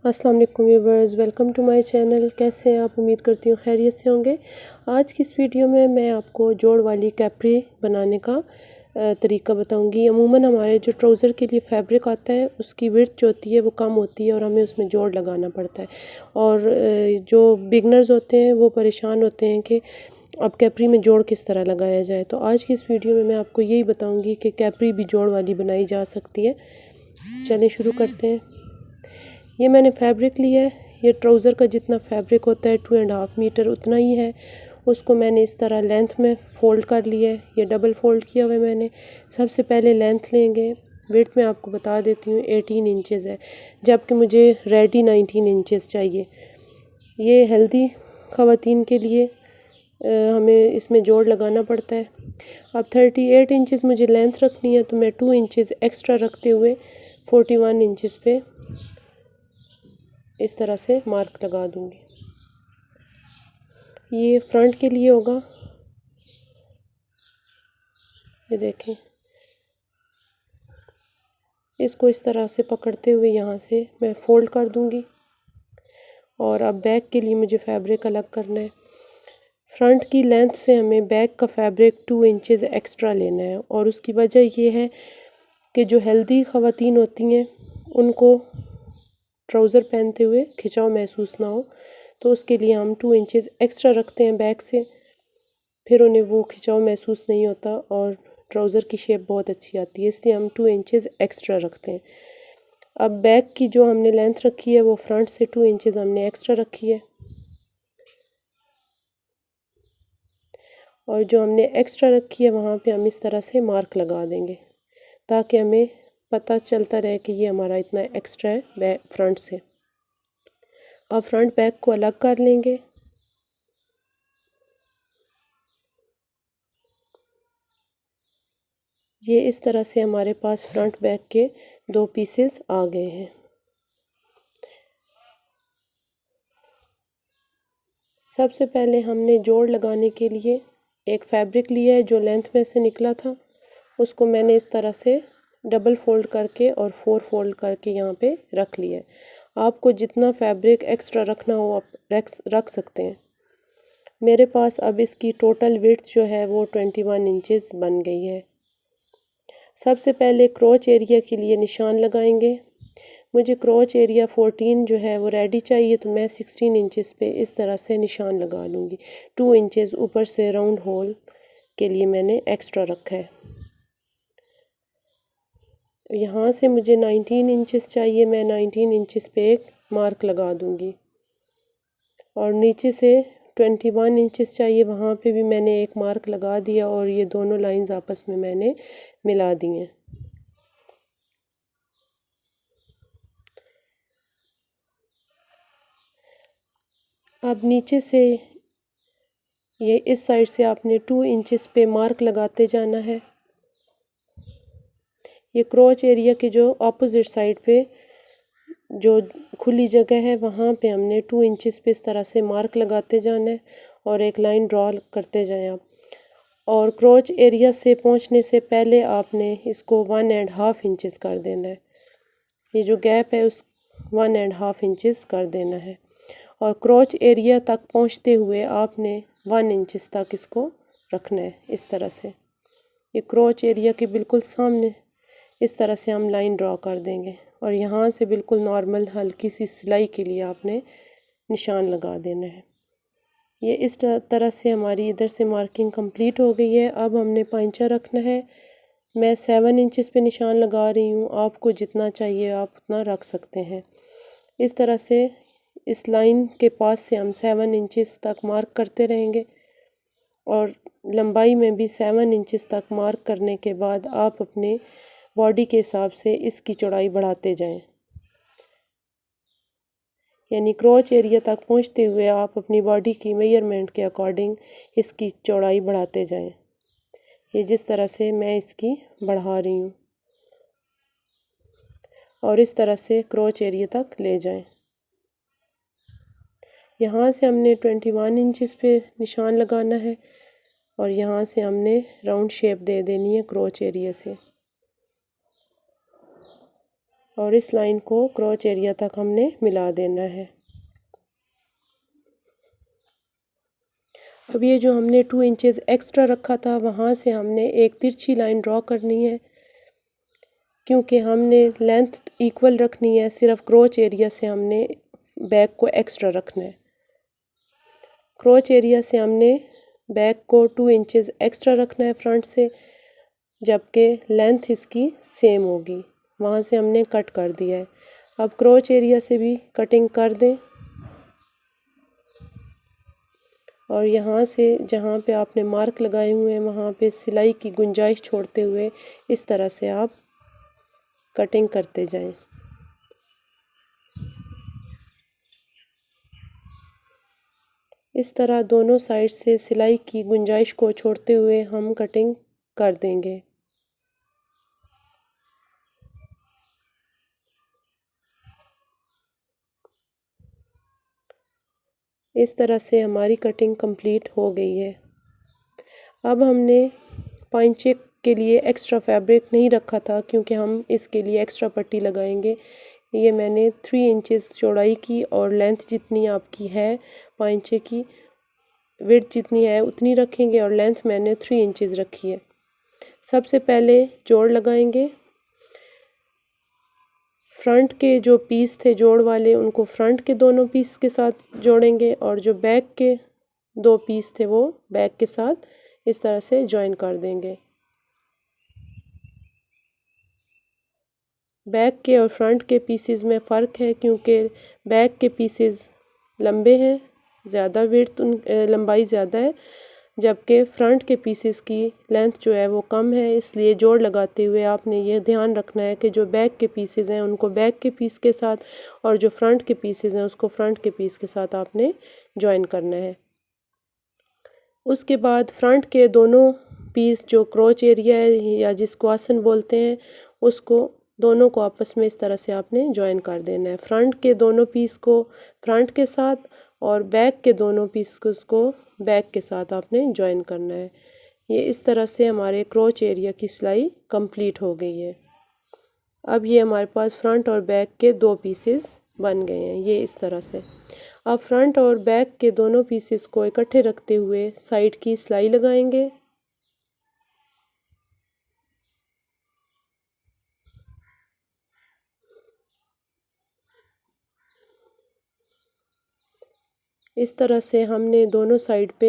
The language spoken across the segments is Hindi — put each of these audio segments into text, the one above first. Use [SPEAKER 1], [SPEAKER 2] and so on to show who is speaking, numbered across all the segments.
[SPEAKER 1] अस्सलाम वालेकुम viewers, welcome to my channel. कैसे हैं आप? उम्मीद करती हूँ खैरियत से होंगे। आज की इस वीडियो में मैं आपको जोड़ वाली कैप्री बनाने का तरीका बताऊंगी। अमूमन हमारे जो ट्राउज़र के लिए फैब्रिक आता है उसकी विड्थ जो होती है वो कम होती है और हमें उसमें जोड़ लगाना पड़ता है। और जो बिगनर्स होते हैं वो परेशान होते हैं कि अब कैप्री में जोड़ किस तरह लगाया जाए। तो आज की इस वीडियो में मैं आपको यही बताऊँगी कि कैप्री भी जोड़ वाली बनाई जा सकती है। चलिए शुरू करते हैं। ये मैंने फैब्रिक लिया है। ये ट्राउज़र का जितना फैब्रिक होता है 2.5 मीटर उतना ही है। उसको मैंने इस तरह लेंथ में फ़ोल्ड कर लिया है। ये डबल फ़ोल्ड किया हुआ है मैंने। सबसे पहले लेंथ लेंगे। विड्थ में आपको बता देती हूँ 18 इंचज़ है, जबकि मुझे रेडी 19 इंचज़ चाहिए। ये हेल्दी ख़वातीन के लिए हमें इसमें जोड़ लगाना पड़ता है। अब 38 इंचज़ मुझे लेंथ रखनी है, तो मैं 2 इंचज़ एक्स्ट्रा रखते हुए 41 इंचज़ पे इस तरह से मार्क लगा दूंगी। ये फ्रंट के लिए होगा। ये देखें, इसको इस तरह से पकड़ते हुए यहाँ से मैं फ़ोल्ड कर दूंगी। और अब बैक के लिए मुझे फैब्रिक अलग करना है। फ्रंट की लेंथ से हमें बैक का फैब्रिक 2 इंचज़ एक्स्ट्रा लेना है। और उसकी वजह ये है कि जो हेल्दी ख़वातीन होती हैं उनको ट्राउज़र पहनते हुए खिंचाव महसूस ना हो, तो उसके लिए हम 2 इंचज़ एक्स्ट्रा रखते हैं बैक से। फिर उन्हें वो खिंचाव महसूस नहीं होता और ट्राउज़र की शेप बहुत अच्छी आती है, इसलिए हम 2 इंचज़ एक्स्ट्रा रखते हैं। अब बैक की जो हमने लेंथ रखी है वो फ्रंट से 2 इंचज़ हमने एक्स्ट्रा रखी है। और जो हमने एक्स्ट्रा रखी है वहाँ पे हम इस तरह से मार्क लगा देंगे, ताकि हमें पता चलता रहे कि ये हमारा इतना एक्स्ट्रा है बैक फ्रंट से। अब फ्रंट बैक को अलग कर लेंगे। ये इस तरह से हमारे पास फ्रंट बैक के 2 पीसेस आ गए हैं। सबसे पहले हमने जोड़ लगाने के लिए एक फैब्रिक लिया है जो लेंथ में से निकला था। उसको मैंने इस तरह से डबल फोल्ड करके और 4 फोल्ड करके यहाँ पे रख लिया है। आपको जितना फैब्रिक एक्स्ट्रा रखना हो आप रख सकते हैं। मेरे पास अब इसकी टोटल विड्थ जो है वो 21 इंचज़ बन गई है। सबसे पहले क्रोच एरिया के लिए निशान लगाएंगे। मुझे क्रोच एरिया 14 जो है वो रेडी चाहिए, तो मैं 16 इंचज़ पे इस तरह से निशान लगा लूँगी। 2 इंचज़ ऊपर से राउंड होल के लिए मैंने एक्स्ट्रा रखा है। यहाँ से मुझे 19 इंचज़ चाहिए, मैं 19 इंचज़ पे एक मार्क लगा दूँगी। और नीचे से 21 इंचज़ चाहिए, वहाँ पे भी मैंने एक मार्क लगा दिया और ये दोनों लाइंस आपस में मैंने मिला दी हैं। अब नीचे से ये इस साइड से आपने 2 इंचज़ पे मार्क लगाते जाना है। ये क्रोच एरिया के जो ऑपोजिट साइड पे जो खुली जगह है वहाँ पे हमने 2 इंचज़ पे इस तरह से मार्क लगाते जाना है और एक लाइन ड्रॉ करते जाएं आप। और क्रोच एरिया से पहुँचने से पहले आपने इसको 1.5 इंचज़ कर देना है। ये जो गैप है उस 1.5 इंचज़ कर देना है। और क्रोच एरिया तक पहुँचते हुए आपने 1 इंचज़ तक इसको रखना है इस तरह से। ये क्रोच एरिया के बिल्कुल सामने इस तरह से हम लाइन ड्रॉ कर देंगे और यहाँ से बिल्कुल नॉर्मल हल्की सी सिलाई के लिए आपने निशान लगा देना है। ये इस तरह से हमारी इधर से मार्किंग कंप्लीट हो गई है। अब हमने पांचा रखना है। मैं 7 इंचज़ पे निशान लगा रही हूँ, आपको जितना चाहिए आप उतना रख सकते हैं। इस तरह से इस लाइन के पास से हम 7 इंचज़ तक मार्क करते रहेंगे और लंबाई में भी 7 इंचज़ तक मार्क करने के बाद आप अपने बॉडी के हिसाब से इसकी चौड़ाई बढ़ाते जाएं। यानी क्रोच एरिया तक पहुंचते हुए आप अपनी बॉडी की मेजरमेंट के अकॉर्डिंग इसकी चौड़ाई बढ़ाते जाएं। ये जिस तरह से मैं इसकी बढ़ा रही हूँ और इस तरह से क्रोच एरिया तक ले जाएं। यहाँ से हमने 21 इंचज़ पे निशान लगाना है और यहाँ से हमने राउंड शेप दे देनी है क्रोच एरिया से। और इस लाइन को क्रोच एरिया तक हमने मिला देना है। अब ये जो हमने 2 इंचेस एक्स्ट्रा रखा था वहाँ से हमने एक तिरछी लाइन ड्रॉ करनी है, क्योंकि हमने लेंथ इक्वल रखनी है, सिर्फ क्रोच एरिया से हमने बैक को एक्स्ट्रा रखना है। क्रोच एरिया से हमने बैक को 2 इंचेस एक्स्ट्रा रखना है फ्रंट से, जबकि लेंथ इसकी सेम होगी। वहाँ से हमने कट कर दिया है। अब क्रोच एरिया से भी कटिंग कर दें और यहाँ से जहाँ पे आपने मार्क लगाए हुए हैं वहाँ पे सिलाई की गुंजाइश छोड़ते हुए इस तरह से आप कटिंग करते जाएं। इस तरह दोनों साइड से सिलाई की गुंजाइश को छोड़ते हुए हम कटिंग कर देंगे। इस तरह से हमारी कटिंग कंप्लीट हो गई है। अब हमने पांचे के लिए एक्स्ट्रा फैब्रिक नहीं रखा था, क्योंकि हम इसके लिए एक्स्ट्रा पट्टी लगाएंगे। ये मैंने 3 इंचेस चौड़ाई की और लेंथ जितनी आपकी है पांचे की विड्थ जितनी है उतनी रखेंगे और लेंथ मैंने 3 इंचेस रखी है। सबसे पहले जोड़ लगाएंगे। फ्रंट के जो पीस थे जोड़ वाले उनको फ्रंट के दोनों पीस के साथ जोड़ेंगे और जो बैक के 2 पीस थे वो बैक के साथ इस तरह से जॉइन कर देंगे। बैक के और फ्रंट के पीसेस में फ़र्क है, क्योंकि बैक के पीसेस लंबे हैं, ज़्यादा विड्थ लंबाई ज़्यादा है, जबकि फ्रंट के पीसेस की लेंथ जो है वो कम है। इसलिए जोड़ लगाते हुए आपने ये ध्यान रखना है कि जो बैक के पीसेस हैं उनको बैक के पीस के साथ और जो फ्रंट के पीसेस हैं उसको फ्रंट के पीस के साथ आपने जॉइन करना है। उसके बाद फ्रंट के दोनों पीस जो क्रोच एरिया है या जिसको आसन बोलते हैं उसको दोनों को आपस में इस तरह से आपने जॉइन कर देना है। फ्रंट के दोनों पीस को फ्रंट के साथ और बैक के दोनों पीस को बैक के साथ आपने जॉइन करना है। ये इस तरह से हमारे क्रोच एरिया की सिलाई कंप्लीट हो गई है। अब ये हमारे पास फ्रंट और बैक के 2 पीसेस बन गए हैं, ये इस तरह से। अब फ्रंट और बैक के दोनों पीसेस को इकट्ठे रखते हुए साइड की सिलाई लगाएंगे। इस तरह से हमने दोनों साइड पे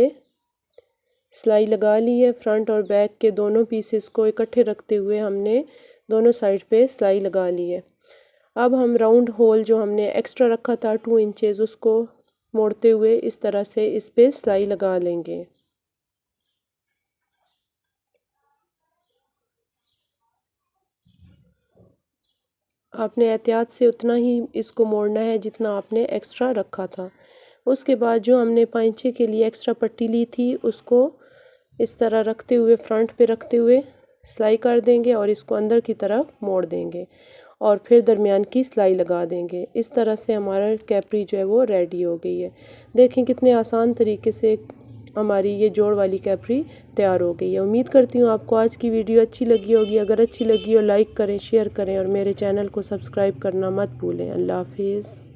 [SPEAKER 1] सिलाई लगा ली है। फ्रंट और बैक के दोनों पीसेस को इकट्ठे रखते हुए हमने दोनों साइड पे सिलाई लगा ली है। अब हम राउंड होल जो हमने एक्स्ट्रा रखा था 2 इंचेस उसको मोड़ते हुए इस तरह से इस पे सिलाई लगा लेंगे। आपने एहतियात से उतना ही इसको मोड़ना है जितना आपने एक्स्ट्रा रखा था। उसके बाद जो हमने पांचे के लिए एक्स्ट्रा पट्टी ली थी उसको इस तरह रखते हुए फ्रंट पे रखते हुए सिलाई कर देंगे और इसको अंदर की तरफ मोड़ देंगे और फिर दरमियान की सिलाई लगा देंगे। इस तरह से हमारा कैपरी जो है वो रेडी हो गई है। देखें कितने आसान तरीके से हमारी ये जोड़ वाली कैपरी तैयार हो गई है। उम्मीद करती हूँ आपको आज की वीडियो अच्छी लगी होगी। अगर अच्छी लगी हो लाइक करें, शेयर करें और मेरे चैनल को सब्सक्राइब करना मत भूलें। अल्लाह हाफिज़।